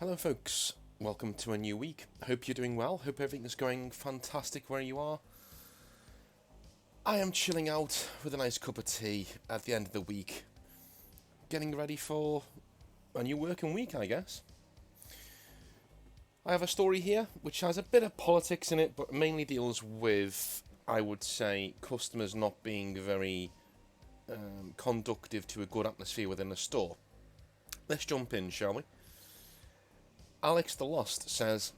Hello folks, welcome to a new week. Hope you're doing well, hope everything's going fantastic where you are. I am chilling out with a nice cup of tea at the end of the week, getting ready for a new working week, I guess. I have a story here which has a bit of politics in it, but mainly deals with, I would say, customers not being very conducive to a good atmosphere within a store. Let's jump in, shall we? Alex the Lost says,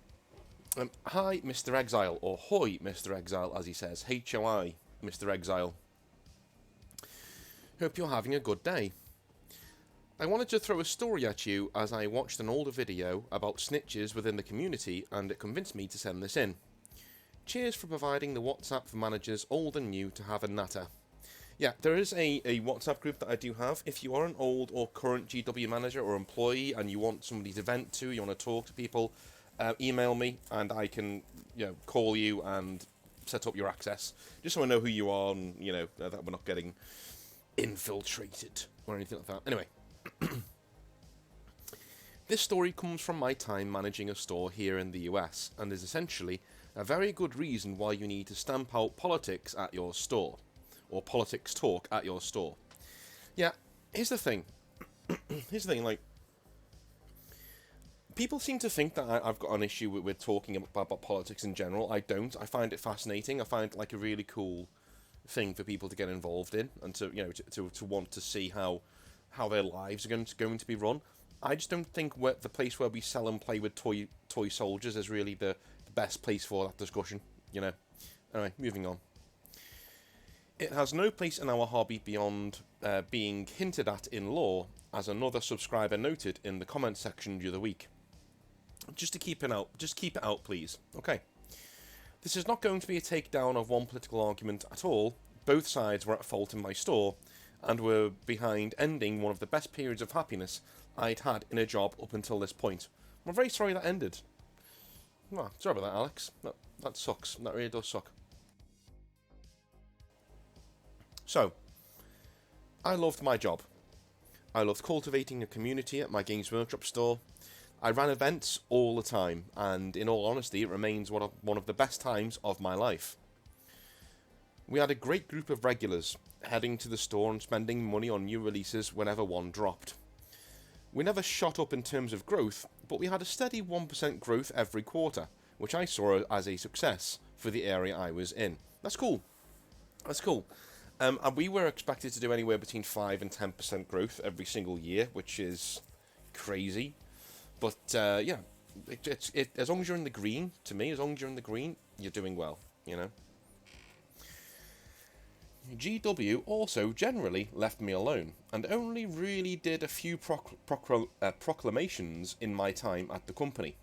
Hi, Mr. Exile, or Hoi, Mr. Exile, as he says. H-O-I, Mr. Exile. Hope you're having a good day. I wanted to throw a story at you as I watched an older video about snitches within the community and it convinced me to send this in. Cheers for providing the WhatsApp for managers old and new to have a natter. Yeah, there is a WhatsApp group that I do have. If you are an old or current GW manager or employee and you want somebody to vent to, you want to talk to people, email me and I can call you and set up your access. Just so I know who you are and, that we're not getting infiltrated or anything like that. Anyway. This story comes from my time managing a store here in the US and is essentially a very good reason why you need to stamp out politics at your store. Or politics talk at your store. Yeah, here's the thing. People seem to think that I've got an issue with talking about politics in general. I don't. I find it fascinating. I find it like a really cool thing for people to get involved in and to want to see how their lives are going to be run. I just don't think the place where we sell and play with toy soldiers is really the best place for that discussion. Anyway, moving on. It has no place in our hobby beyond being hinted at in law, as another subscriber noted in the comment section the other week. Just keep it out, please. Okay. This is not going to be a takedown of one political argument at all. Both sides were at fault in my store, and were behind ending one of the best periods of happiness I'd had in a job up until this point. I'm very sorry that ended. Well, sorry about that, Alex. That sucks. That really does suck. So, I loved my job. I loved cultivating a community at my Games Workshop store. I ran events all the time, and in all honesty, it remains one of the best times of my life. We had a great group of regulars, heading to the store and spending money on new releases whenever one dropped. We never shot up in terms of growth, but we had a steady 1% growth every quarter, which I saw as a success for the area I was in. That's cool. That's cool. And we were expected to do anywhere between 5 and 10% growth every single year, which is crazy. But yeah, as long as you're in the green, to me, as long as you're in the green, you're doing well, GW also generally left me alone, and only really did a few proclamations in my time at the company.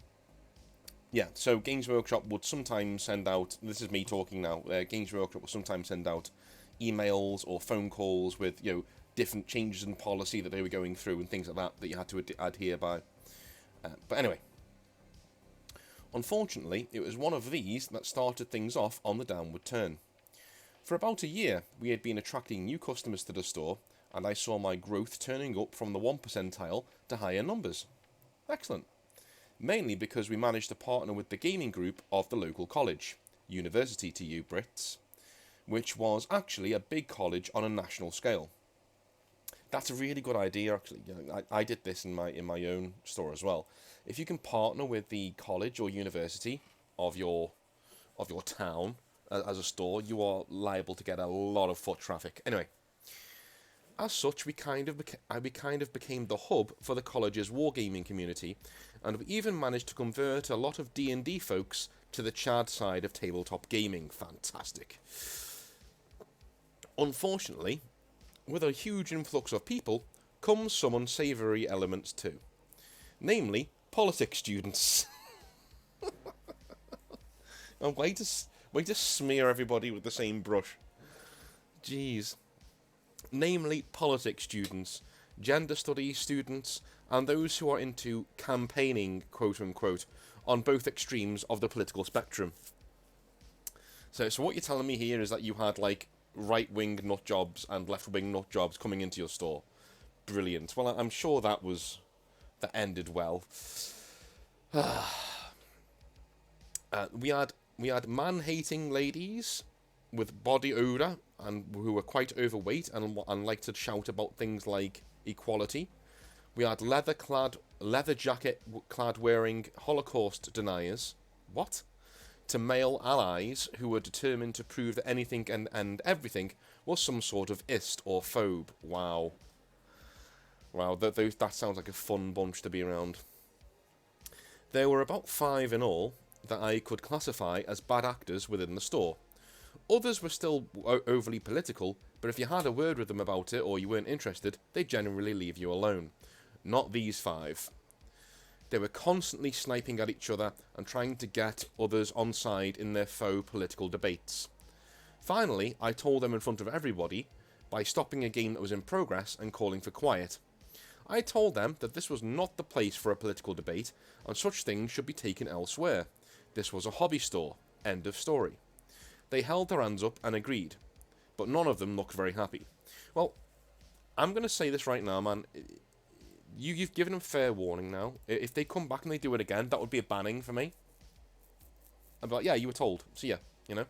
Yeah, so Games Workshop would sometimes send out, this is me talking now, Games Workshop would sometimes send out emails or phone calls with, different changes in policy that they were going through and things like that you had to adhere by. But anyway, unfortunately, it was one of these that started things off on the downward turn. For about a year, we had been attracting new customers to the store, and I saw my growth turning up from the 1 percentile to higher numbers. Excellent. Mainly because we managed to partner with the gaming group of the local college, university to you Brits, which was actually a big college on a national scale. That's a really good idea, actually. I did this in my own store as well. If you can partner with the college or university of your town as a store, you are liable to get a lot of foot traffic. Anyway, as such, we kind of became the hub for the college's wargaming community, and we even managed to convert a lot of D&D folks to the Chad side of tabletop gaming. Fantastic. Unfortunately, with a huge influx of people, comes some unsavoury elements too. Namely, politics students. And way to smear everybody with the same brush. Jeez. Namely, politics students, gender studies students, and those who are into campaigning, quote-unquote, on both extremes of the political spectrum. So what you're telling me here is that you had, right-wing nut jobs and left-wing nut jobs coming into your store. Brilliant. Well, I'm sure that ended well. We had man-hating ladies with body odor and who were quite overweight and liked to shout about things like equality. We had leather jacket clad wearing Holocaust deniers. What? To male allies who were determined to prove that anything and everything was some sort of ist or phobe. Wow. Wow, that sounds like a fun bunch to be around. There were about 5 in all that I could classify as bad actors within the store. Others were still overly political, but if you had a word with them about it or you weren't interested, they'd generally leave you alone. Not these 5. They were constantly sniping at each other and trying to get others on side in their faux political debates. Finally, I told them in front of everybody by stopping a game that was in progress and calling for quiet. I told them that this was not the place for a political debate and such things should be taken elsewhere. This was a hobby store. End of story. They held their hands up and agreed, but none of them looked very happy. Well, I'm going to say this right now, man. You've given them fair warning now. If they come back and they do it again, that would be a banning for me. I'd be like, yeah, you were told. See ya, you know?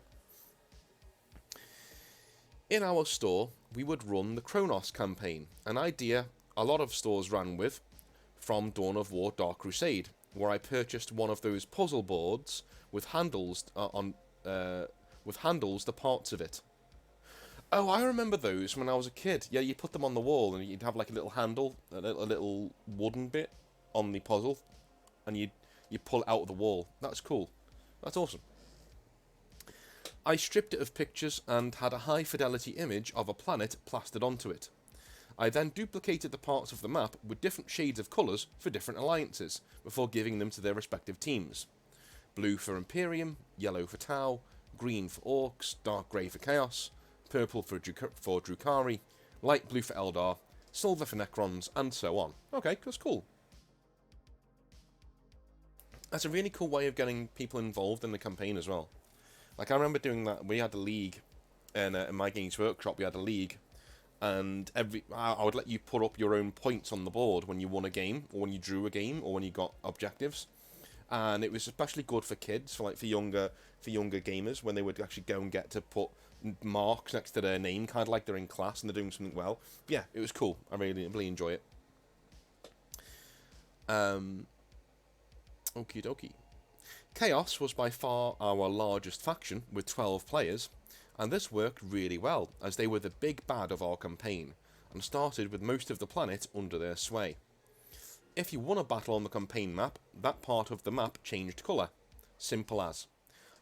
In our store, we would run the Kronos campaign, an idea a lot of stores ran with from Dawn of War Dark Crusade, where I purchased one of those puzzle boards with handles the parts of it. Oh, I remember those when I was a kid. Yeah, you put them on the wall and you'd have like a little handle, a little wooden bit on the puzzle, and you pull it out of the wall. That's cool. That's awesome. I stripped it of pictures and had a high fidelity image of a planet plastered onto it. I then duplicated the parts of the map with different shades of colours for different alliances, before giving them to their respective teams. Blue for Imperium, yellow for Tau, green for Orcs, dark grey for Chaos, purple for Drukhari, light blue for Eldar, silver for Necrons, and so on. Okay, that's cool. That's a really cool way of getting people involved in the campaign as well. Like, I remember doing that. We had a league in my Games Workshop. We had a league, and I would let you put up your own points on the board when you won a game, or when you drew a game, or when you got objectives. And it was especially good for kids, for younger gamers, when they would actually go and get to put marks next to their name, kind of like they're in class and they're doing something well. But yeah, it was cool. I really enjoy it. Okie dokie. Chaos was by far our largest faction, with 12 players, and this worked really well, as they were the big bad of our campaign, and started with most of the planet under their sway. If you won a battle on the campaign map, that part of the map changed colour. Simple as.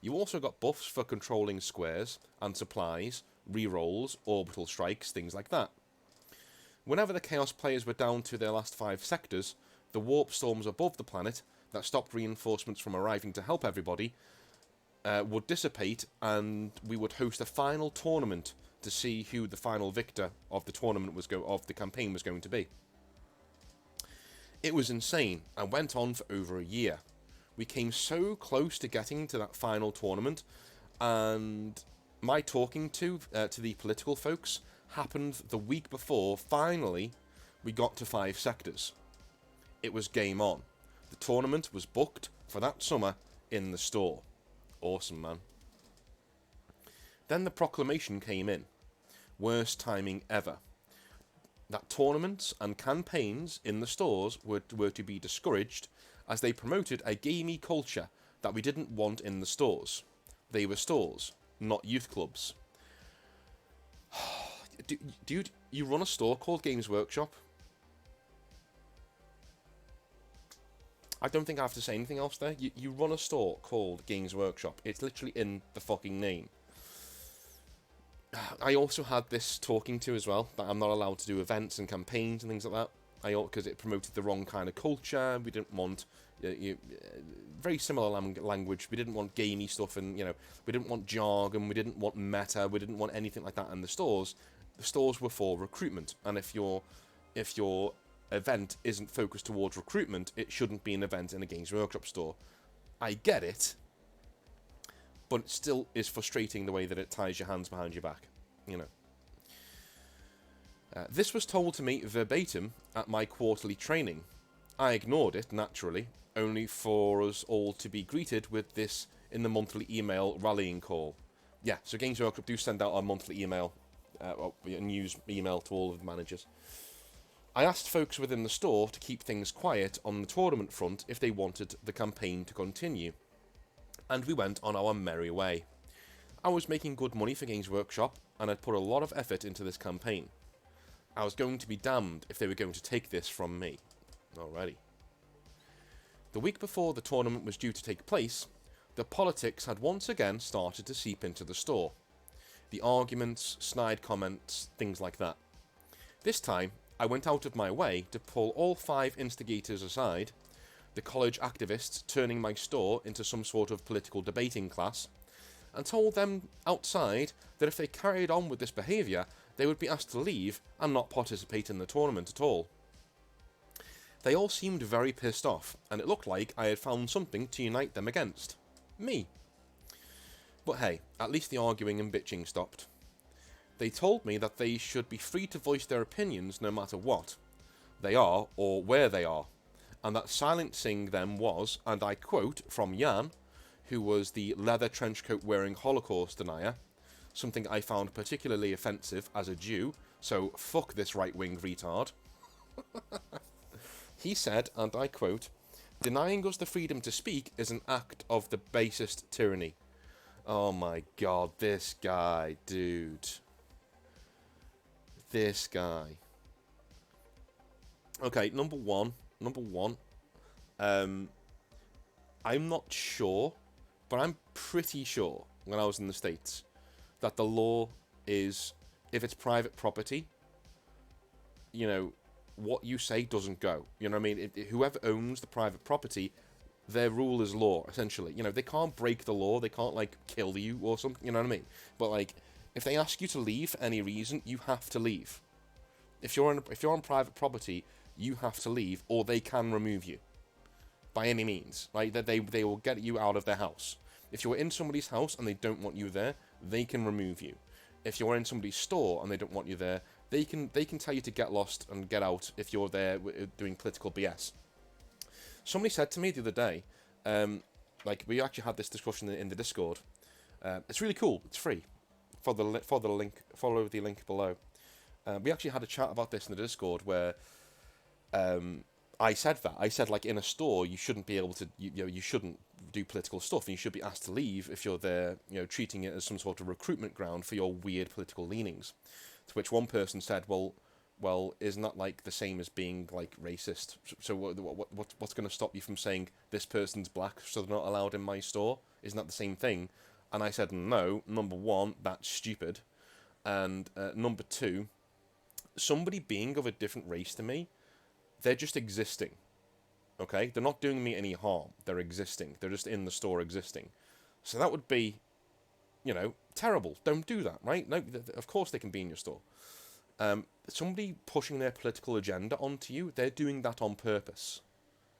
You also got buffs for controlling squares and supplies, rerolls, orbital strikes, things like that. Whenever the Chaos players were down to their last 5 sectors, the warp storms above the planet that stopped reinforcements from arriving to help everybody would dissipate, and we would host a final tournament to see who the final victor of the tournament of the campaign was going to be. It was insane and went on for over a year. We came so close to getting to that final tournament, and my talking to the political folks happened the week before. Finally, we got to 5 sectors. It was game on. The tournament was booked for that summer in the store. Awesome, man. Then the proclamation came in. Worst timing ever. That tournaments and campaigns in the stores were to be discouraged, as they promoted a gamey culture that we didn't want in the stores. They were stores, not youth clubs. Dude, you run a store called Games Workshop? I don't think I have to say anything else there. You run a store called Games Workshop. It's literally in the fucking name. I also had this talking to as well, that I'm not allowed to do events and campaigns and things like that. Because it promoted the wrong kind of culture. We didn't want very similar language. We didn't want gamey stuff, and we didn't want jargon. We didn't want meta. We didn't want anything like that in the stores. The stores were for recruitment, and if your event isn't focused towards recruitment, it shouldn't be an event in a Games Workshop store. I get it, but it still is frustrating the way that it ties your hands behind your back. This was told to me verbatim at my quarterly training. I ignored it, naturally, only for us all to be greeted with this in the monthly email rallying call. Yeah, so Games Workshop do send out our monthly email, news email to all of the managers. I asked folks within the store to keep things quiet on the tournament front if they wanted the campaign to continue, and we went on our merry way. I was making good money for Games Workshop, and I'd put a lot of effort into this campaign. I was going to be damned if they were going to take this from me. Alrighty. The week before the tournament was due to take place, the politics had once again started to seep into the store. The arguments, snide comments, things like that. This time, I went out of my way to pull all 5 instigators aside, the college activists turning my store into some sort of political debating class, and told them outside that if they carried on with this behaviour, they would be asked to leave and not participate in the tournament at all. They all seemed very pissed off, and it looked like I had found something to unite them against. Me. But hey, at least the arguing and bitching stopped. They told me that they should be free to voice their opinions no matter what they are or where they are, and that silencing them was, and I quote from Jan, who was the leather trenchcoat wearing Holocaust denier, something I found particularly offensive as a Jew, so fuck this right-wing retard. He said, and I quote, "Denying us the freedom to speak is an act of the basest tyranny." Oh my god, this guy, dude. This guy. Okay, number one. I'm not sure, but I'm pretty sure when I was in the States that the law is, if it's private property, you know, what you say doesn't go. You know what I mean? Whoever owns the private property, their rule is law, essentially. You know, they can't break the law, they can't, like, kill you or something, you know what I mean? But, like, if they ask you to leave for any reason, you have to leave. If you're on private property, you have to leave, or they can remove you. By any means, right? That they will get you out of their house. If you're in somebody's house and they don't want you there, they can remove you. If you're in somebody's store and they don't want you there, they can tell you to get lost and get out if you're there doing political BS. Somebody said to me the other day, like, we actually had this discussion in the Discord. It's really cool. It's free. Follow the link below. We actually had a chat about this in the Discord where I said that. I said, like, in a store, you shouldn't be able to, you shouldn't do political stuff, and you should be asked to leave if you're there, treating it as some sort of recruitment ground for your weird political leanings. To which one person said, well, isn't that, like, the same as being, like, racist? So what's going to stop you from saying this person's black, so they're not allowed in my store? Isn't that the same thing? And I said, no, number one, that's stupid. And number two, somebody being of a different race to me, they're just existing, okay? They're not doing me any harm. They're existing. They're just in the store existing. So that would be, terrible. Don't do that, right? No, of course they can be in your store. Somebody pushing their political agenda onto you, they're doing that on purpose,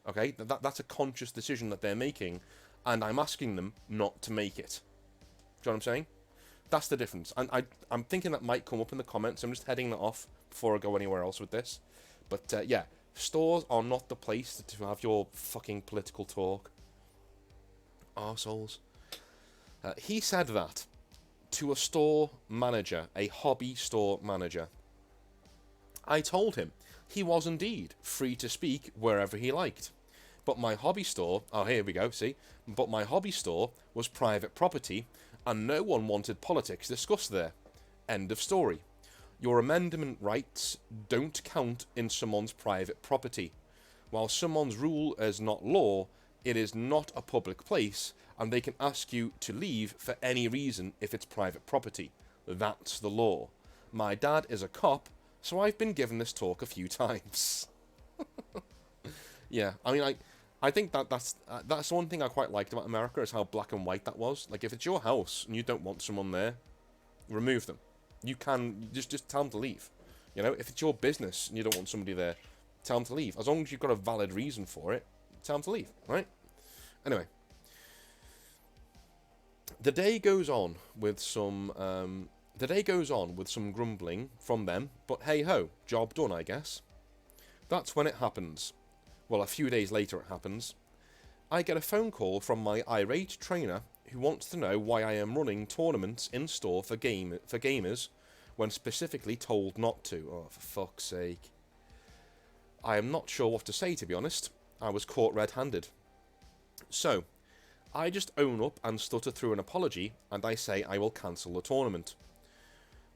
okay? That's a conscious decision that they're making, and I'm asking them not to make it. Do you know what I'm saying? That's the difference. And I'm thinking that might come up in the comments. I'm just heading that off before I go anywhere else with this. But, yeah. Stores are not the place to have your fucking political talk. Arseholes. He said that to a store manager, a hobby store manager. I told him he was indeed free to speak wherever he liked. But my hobby store, oh, here we go, see? But my hobby store was private property, and no one wanted politics discussed there. End of story. Your amendment rights don't count in someone's private property. While someone's rule is not law, it is not a public place, and they can ask you to leave for any reason if it's private property. That's the law. My dad is a cop, so I've been given this talk a few times. Yeah, I mean, I think that's one thing I quite liked about America, is how black and white that was. Like, if it's your house and you don't want someone there, remove them. You can just tell them to leave. If it's your business and you don't want somebody there, tell them to leave. As long as you've got a valid reason for it, tell them to leave, right? Anyway, the day goes on with some grumbling from them, but hey ho, job done, I guess. That's when it happens. Well, a few days later it happens. I get a phone call from my irate trainer who wants to know why I am running tournaments in store for gamers when specifically told not to. Oh, for fuck's sake. I am not sure what to say, to be honest. I was caught red-handed. So, I just own up and stutter through an apology, and I say I will cancel the tournament.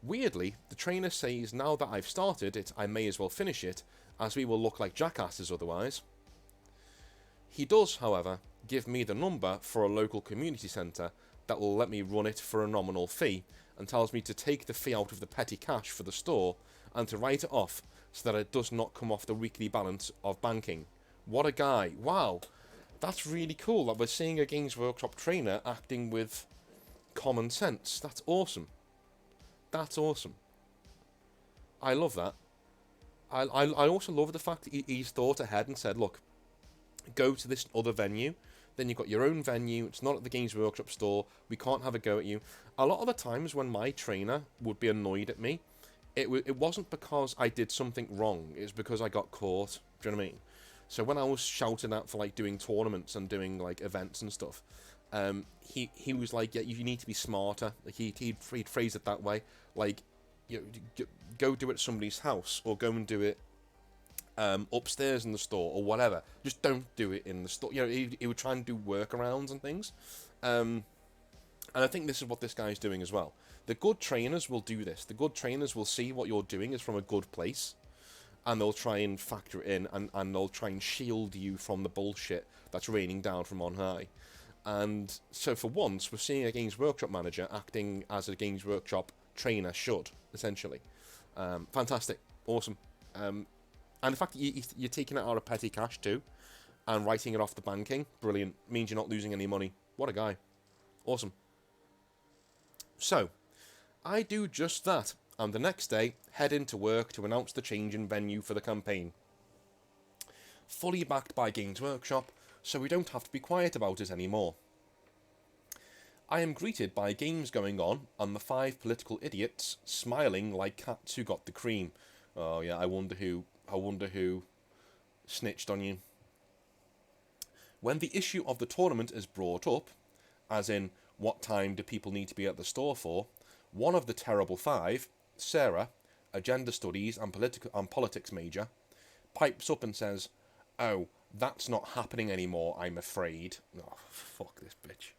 Weirdly, the trainer says now that I've started it, I may as well finish it, as we will look like jackasses otherwise. He does, however, give me the number for a local community centre that will let me run it for a nominal fee, and tells me to take the fee out of the petty cash for the store, and to write it off so that it does not come off the weekly balance of banking. What a guy. Wow. That's really cool that we're seeing a Games Workshop trainer acting with common sense. That's awesome. That's awesome. I love that. I also love the fact that he's thought ahead and said, look, go to this other venue. Then you've got your own venue. It's not at the Games Workshop store. We can't have a go at you. A lot of the times when my trainer would be annoyed at me, it wasn't because I did something wrong. It's because I got caught. Do you know what I mean? So when I was shouting out for like doing tournaments and doing like events and stuff, he was like, yeah, you need to be smarter. Like he'd phrase it that way, like, you know, go do it at somebody's house, or go and do it upstairs in the store or whatever. Just don't do it in the store. You know, he would try and do workarounds and things. And I think this is what this guy's doing as well. The good trainers will do this. The good trainers will see what you're doing is from a good place, and they'll try and factor it in, and they'll try and shield you from the bullshit that's raining down from on high. And so for once, we're seeing a Games Workshop manager acting as a Games Workshop trainer should, essentially. Fantastic. Awesome. And the fact that you're taking it out of petty cash too, and writing it off the banking, brilliant. Means you're not losing any money. What a guy. Awesome. So, I do just that, and the next day, head into work to announce the change in venue for the campaign. Fully backed by Games Workshop, so we don't have to be quiet about it anymore. I am greeted by games going on, and the 5 political idiots smiling like cats who got the cream. Oh yeah, I wonder who snitched on you. When the issue of the tournament is brought up, as in what time do people need to be at the store for, one of the terrible 5, Sarah, a gender studies and politics major, pipes up and says, "Oh, that's not happening anymore, I'm afraid." Oh, fuck this bitch.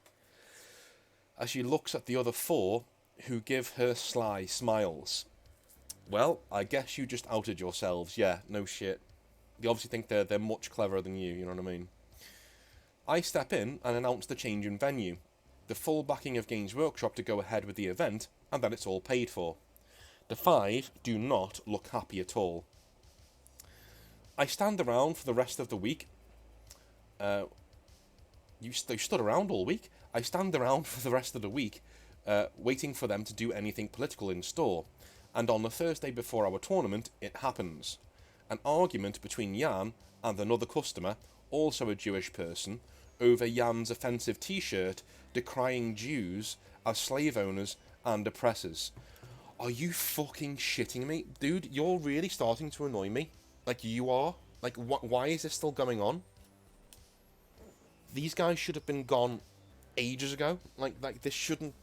As she looks at the other 4, who give her sly smiles. Well, I guess you just outed yourselves. Yeah, no shit. They obviously think they're much cleverer than you know what I mean? I step in and announce the change in venue, the full backing of Games Workshop to go ahead with the event, and that it's all paid for. The 5 do not look happy at all. I stand around for the rest of the week. You stood around all week? I stand around for the rest of the week, waiting for them to do anything political in store. And on the Thursday before our tournament, it happens. An argument between Jan and another customer, also a Jewish person, over Jan's offensive t-shirt decrying Jews as slave owners and oppressors. Are you fucking shitting me? Dude, you're really starting to annoy me. Like, you are. Like, why is this still going on? These guys should have been gone ages ago. Like this shouldn't...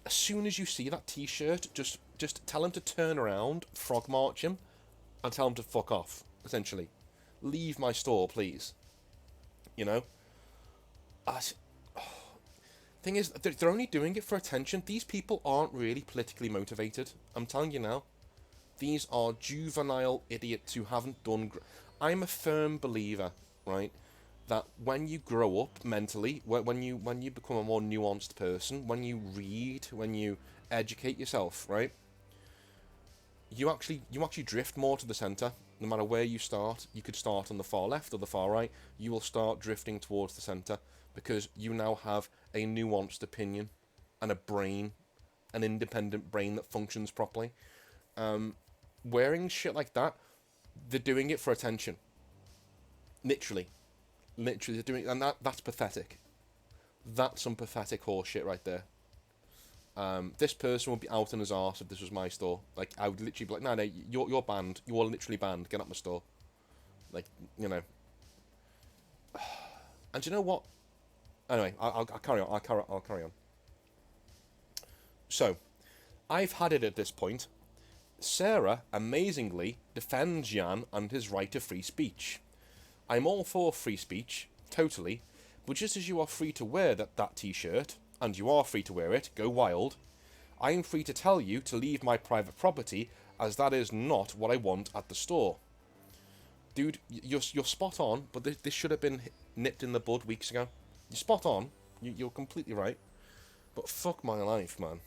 As soon as you see that t-shirt, just tell him to turn around, frog march him, and tell him to fuck off, essentially. Leave my store, please. You know? Thing is, they're only doing it for attention. These people aren't really politically motivated. I'm telling you now. These are juvenile idiots who haven't done... I'm a firm believer, right, that when you grow up mentally, when you become a more nuanced person, when you read, when you educate yourself, right, you actually drift more to the centre. No matter where you start, you could start on the far left or the far right, you will start drifting towards the centre, because you now have a nuanced opinion and a brain, an independent brain that functions properly. Wearing shit like that, they're doing it for attention. Literally they're doing, and that's pathetic. That's some pathetic horse shit right there. This person would be out on his arse if this was my store. Like, I would literally be like, no, you're banned. You are literally banned. Get out my store. Like, you know. And do you know what? Anyway, I'll carry on. I'll carry on. So, I've had it at this point. Sarah, amazingly, defends Jan and his right to free speech. I'm all for free speech, totally, but just as you are free to wear that t-shirt, and you are free to wear it, go wild, I am free to tell you to leave my private property, as that is not what I want at the store. Dude, you're spot on, but this should have been nipped in the bud weeks ago. You're spot on, you're completely right, but fuck my life, man.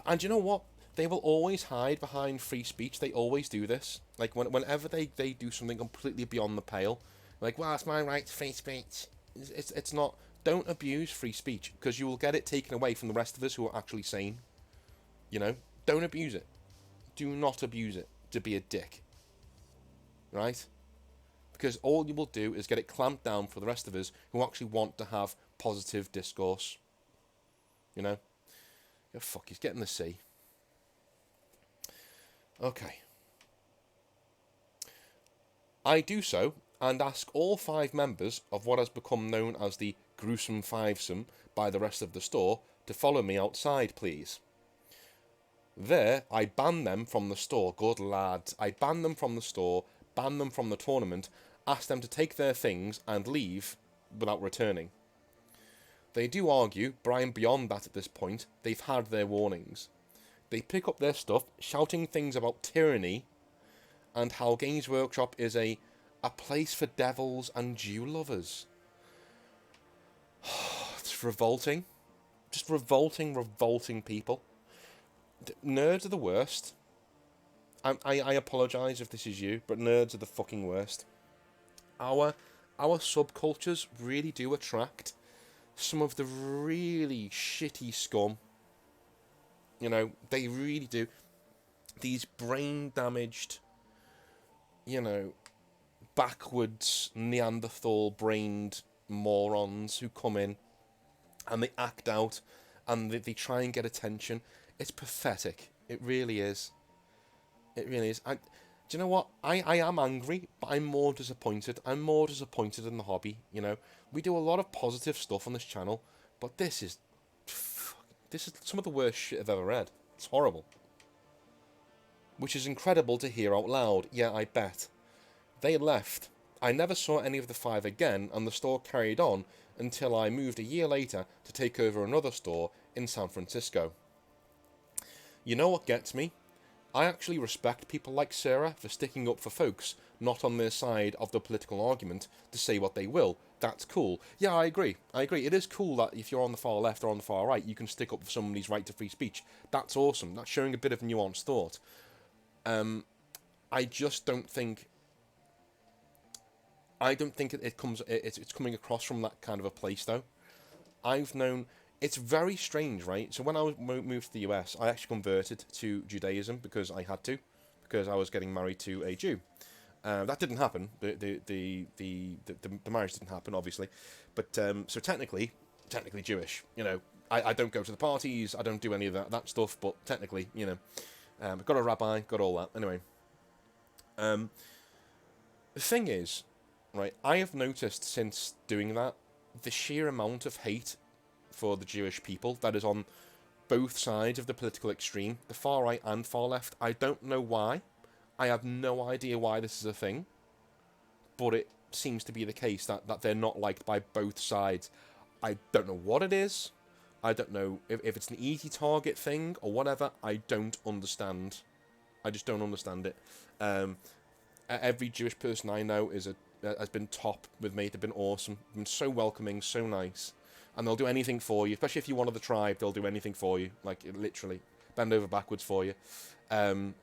And you know what? They will always hide behind free speech. They always do this. Like, whenever they do something completely beyond the pale, like, well, it's my right to free speech. It's not. Don't abuse free speech, because you will get it taken away from the rest of us who are actually sane. You know? Don't abuse it. Do not abuse it to be a dick. Right? Because all you will do is get it clamped down for the rest of us who actually want to have positive discourse. You know? Oh, fuck, he's getting the C. Okay. I do so, and ask all 5 members of what has become known as the gruesome fivesome by the rest of the store to follow me outside, please. There, I ban them from the store. Good lads. I ban them from the store, ban them from the tournament, ask them to take their things and leave without returning. They do argue, but I am beyond that at this point. They've had their warnings. They pick up their stuff, shouting things about tyranny and how Games Workshop is a place for devils and Jew lovers. It's revolting. Just revolting people. Nerds are the worst. I apologise if this is you, but nerds are the fucking worst. Our subcultures really do attract some of the really shitty scum. You know, they really do. These brain-damaged, you know, backwards Neanderthal-brained morons who come in and they act out and they try and get attention. It's pathetic. It really is. It really is. Do you know what? I am angry, but I'm more disappointed. I'm more disappointed in the hobby, you know. We do a lot of positive stuff on this channel, but this is some of the worst shit I've ever read. It's horrible. Which is incredible to hear out loud. Yeah, I bet. They left. I never saw any of the 5 again, and the store carried on until I moved a year later to take over another store in San Francisco. You know what gets me? I actually respect people like Sarah for sticking up for folks not on their side of the political argument to say what they will. That's cool. Yeah, I agree. It is cool that if you're on the far left or on the far right, you can stick up for somebody's right to free speech. That's awesome. That's showing a bit of nuanced thought. I just don't think... it's coming across from that kind of a place, though. I've known... It's very strange, right? So when I moved to the US, I actually converted to Judaism because I had to, because I was getting married to a Jew. That didn't happen. The marriage didn't happen, obviously, but so technically Jewish. You know, I don't go to the parties. I don't do any of that stuff. But technically, you know, I've got a rabbi, got all that. Anyway, the thing is, right? I have noticed since doing that the sheer amount of hate for the Jewish people that is on both sides of the political extreme, the far right and far left. I don't know why. I have no idea why this is a thing, but it seems to be the case that they're not liked by both sides. I don't know what it is. I don't know if it's an easy target thing or whatever. I don't understand. I just don't understand it. Every Jewish person I know has been top with me. They've been awesome. They've been so welcoming, so nice. And they'll do anything for you, especially if you're one of the tribe. They'll do anything for you, like literally bend over backwards for you. So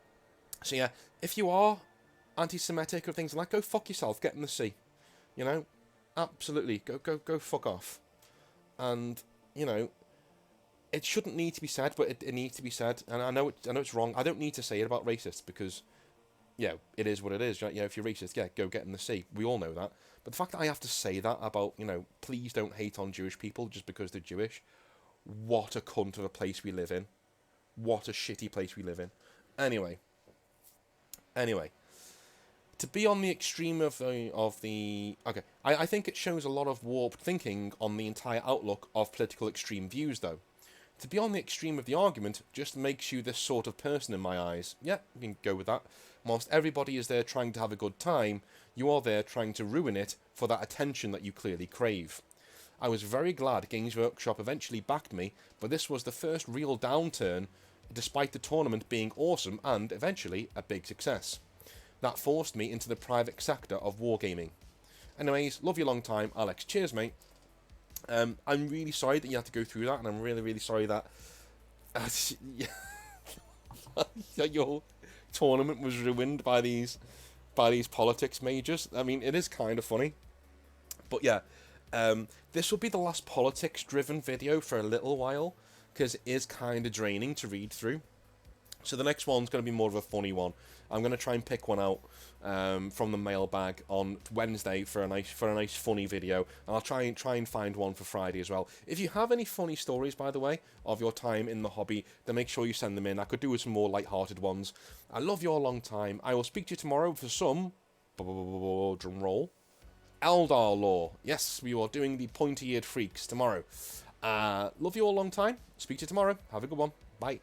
yeah, if you are anti-Semitic or things like that, go fuck yourself. Get in the sea, you know. Absolutely, go fuck off. And you know, it shouldn't need to be said, but it needs to be said. And I know it's wrong. I don't need to say it about racists because, yeah, it is what it is. Right? Yeah, if you're racist, yeah, go get in the sea. We all know that. But the fact that I have to say that about, you know, please don't hate on Jewish people just because they're Jewish. What a cunt of a place we live in. What a shitty place we live in. Anyway. To be on the extreme of the okay, I think it shows a lot of warped thinking on the entire outlook of political extreme views, though. To be on the extreme of the argument just makes you this sort of person in my eyes. Yeah, you can go with that. Whilst everybody is there trying to have a good time, you are there trying to ruin it for that attention that you clearly crave. I was very glad Games Workshop eventually backed me, but this was the first real downturn, despite the tournament being awesome and, eventually, a big success. That forced me into the private sector of wargaming. Anyways, love you long time, Alex. Cheers, mate. I'm really sorry that you had to go through that, and I'm really, really sorry that your tournament was ruined by these politics majors. I mean, it is kind of funny, but yeah, this will be the last politics-driven video for a little while because it is kind of draining to read through. So the next one's going to be more of a funny one. I'm going to try and pick one out from the mailbag on Wednesday for a nice funny video, and I'll try and find one for Friday as well. If you have any funny stories, by the way, of your time in the hobby, then make sure you send them in. I could do with some more light-hearted ones. I love you all long time. I will speak to you tomorrow for some drum roll Eldar lore. Yes, we are doing the pointy-eared freaks tomorrow. Love you all long time. Speak to you tomorrow. Have a good one. Bye.